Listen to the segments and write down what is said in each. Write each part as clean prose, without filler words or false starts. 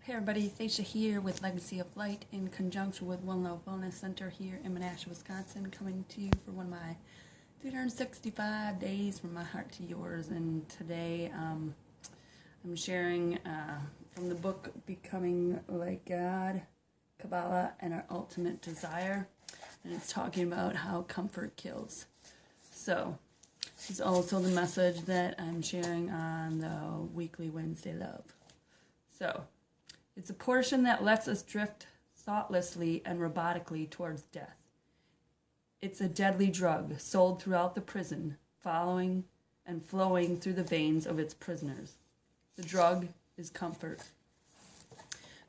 Hey everybody, Thacia here with Legacy of Light in conjunction with One Love Wellness Center here in Menasha, Wisconsin, coming to you for one of my 365 days from my heart to yours. And today I'm sharing from the book Becoming Like God, Kabbalah, and Our Ultimate Desire. And it's talking about how comfort kills. So this is also the message that I'm sharing on the weekly Wednesday Love. So it's a portion that lets us drift thoughtlessly and robotically towards death. It's a deadly drug sold throughout the prison, following and flowing through the veins of its prisoners. The drug is comfort.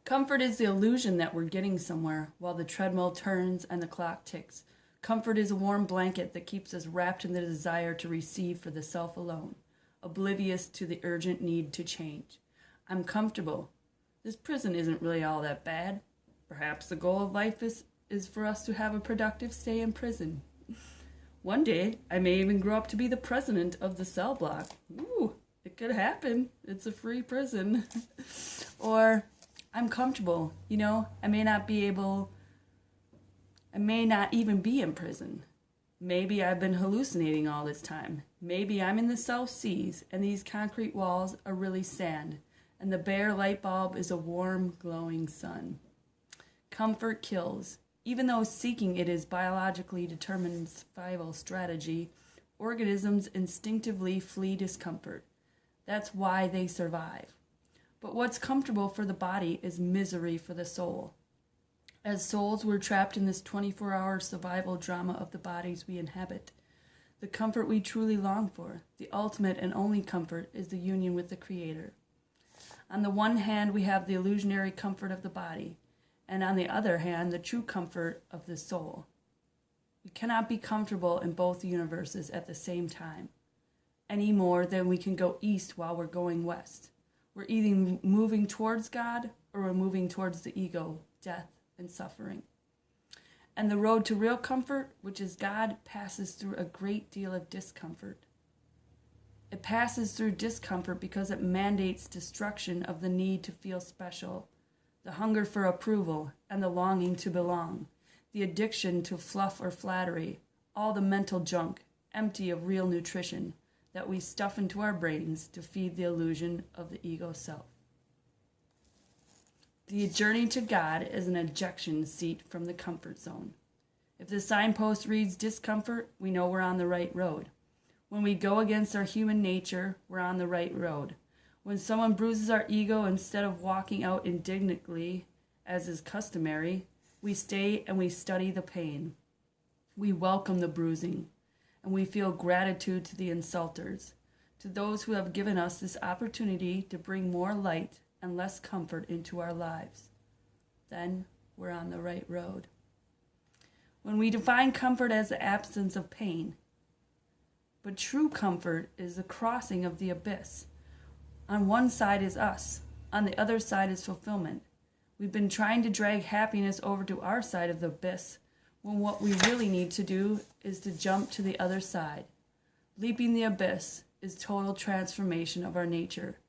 Comfort is the illusion that we're getting somewhere while the treadmill turns and the clock ticks. Comfort is a warm blanket that keeps us wrapped in the desire to receive for the self alone, oblivious to the urgent need to change. I'm comfortable. This prison isn't really all that bad. Perhaps the goal of life is for us to have a productive stay in prison. One day, I may even grow up to be the president of the cell block. Ooh, it could happen. It's a free prison. Or, I'm comfortable. I may not even be in prison. Maybe I've been hallucinating all this time. Maybe I'm in the South Seas and these concrete walls are really sand. And the bare light bulb is a warm, glowing sun. Comfort kills. Even though seeking it is biologically determined survival strategy, organisms instinctively flee discomfort. That's why they survive. But what's comfortable for the body is misery for the soul. As souls, we're trapped in this 24-hour survival drama of the bodies we inhabit. The comfort we truly long for, the ultimate and only comfort, is the union with the Creator. On the one hand, we have the illusionary comfort of the body, and on the other hand, the true comfort of the soul. We cannot be comfortable in both universes at the same time, any more than we can go east while we're going west. We're either moving towards God or we're moving towards the ego, death, and suffering. And the road to real comfort, which is God, passes through a great deal of discomfort. It passes through discomfort because it mandates destruction of the need to feel special, the hunger for approval, and the longing to belong, the addiction to fluff or flattery, all the mental junk, empty of real nutrition, that we stuff into our brains to feed the illusion of the ego self. The journey to God is an ejection seat from the comfort zone. If the signpost reads discomfort, we know we're on the right road. When we go against our human nature, we're on the right road. When someone bruises our ego, instead of walking out indignantly, as is customary, we stay and we study the pain. We welcome the bruising, and we feel gratitude to the insulters, to those who have given us this opportunity to bring more light and less comfort into our lives. Then we're on the right road. When we define comfort as the absence of pain, but true comfort is the crossing of the abyss. On one side is us. On the other side is fulfillment. We've been trying to drag happiness over to our side of the abyss, when what we really need to do is to jump to the other side. Leaping the abyss is total transformation of our nature,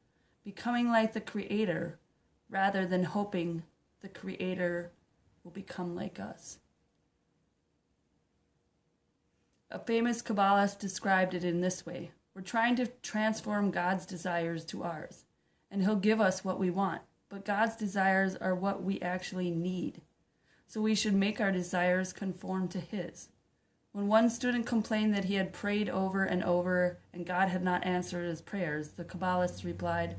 becoming like the Creator, rather than hoping the Creator will become like us. A famous Kabbalist described it in this way: we're trying to transform God's desires to ours, and He'll give us what we want, but God's desires are what we actually need. So we should make our desires conform to His. When one student complained that he had prayed over and over and God had not answered his prayers, the Kabbalist replied,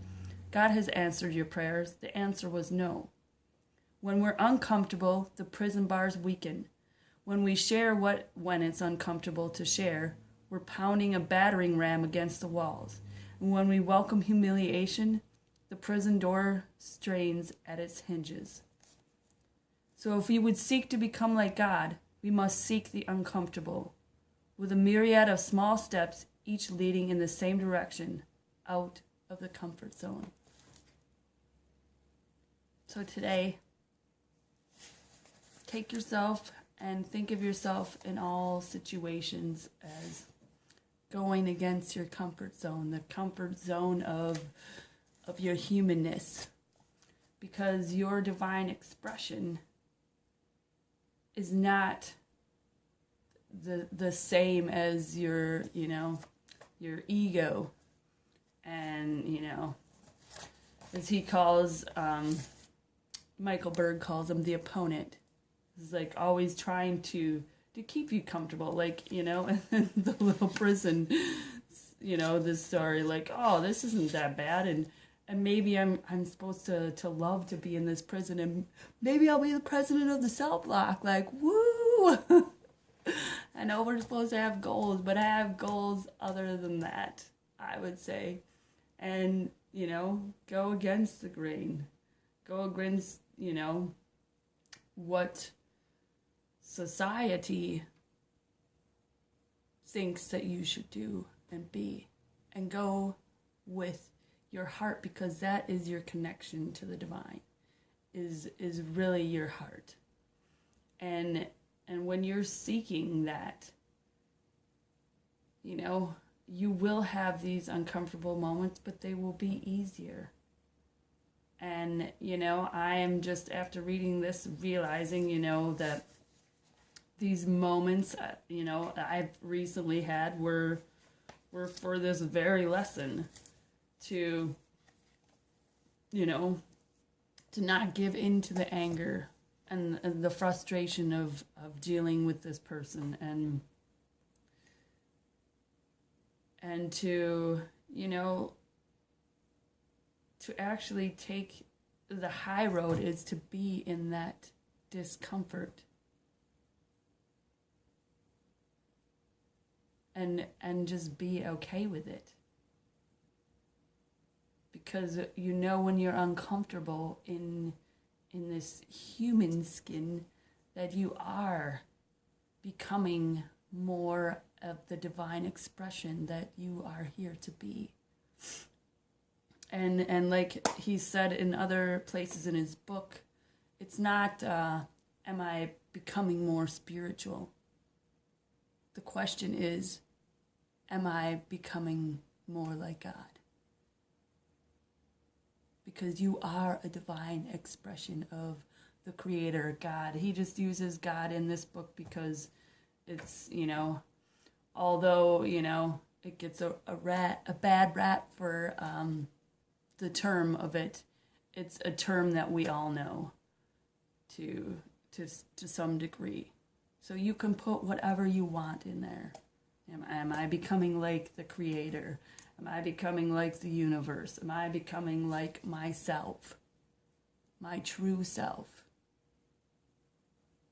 God has answered your prayers. The answer was no. When we're uncomfortable, the prison bars weaken. When we share when it's uncomfortable to share, we're pounding a battering ram against the walls. And when we welcome humiliation, the prison door strains at its hinges. So if we would seek to become like God, we must seek the uncomfortable, with a myriad of small steps, each leading in the same direction, out of the comfort zone. So today, take yourself and think of yourself in all situations as going against your comfort zone, the comfort zone of your humanness. because your divine expression is not the same as your, your ego. And, as he calls, Michael Berg calls him the opponent. He's like always trying to keep you comfortable, like, in the little prison, this story, like, oh, this isn't that bad, and maybe I'm supposed to love to be in this prison, and maybe I'll be the president of the cell block, like, woo! I know we're supposed to have goals, but I have goals other than that, I would say. And, go against the grain. Go against, what society thinks that you should do and be. And go with your heart, because that is your connection to the divine, is really your heart. And when you're seeking that, you will have these uncomfortable moments, but they will be easier. And, I am just, after reading this, realizing, that these moments, I've recently had were for this very lesson to, to not give in to the anger and the frustration of dealing with this person, and to, to actually take the high road, is to be in that discomfort and just be okay with it. Because when you're uncomfortable in this human skin, that you are becoming more of the divine expression that you are here to be. And like he said in other places in his book, it's not, am I becoming more spiritual? The question is, am I becoming more like God? Because you are a divine expression of the Creator, God. He just uses God in this book because it's, although, it gets a bad rap for the term of it, it's a term that we all know to some degree. So you can put whatever you want in there. Am I becoming like the Creator? Am I becoming like the universe? Am I becoming like myself? My true self?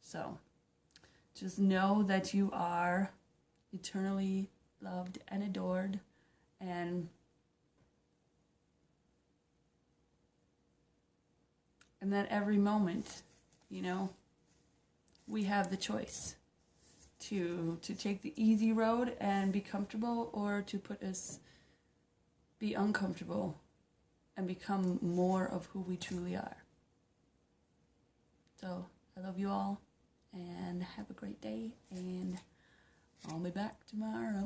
So, just know that you are eternally loved and adored, and that every moment, we have the choice to take the easy road and be comfortable, or to be uncomfortable and become more of who we truly are. So, I love you all, and have a great day, and I'll be back tomorrow.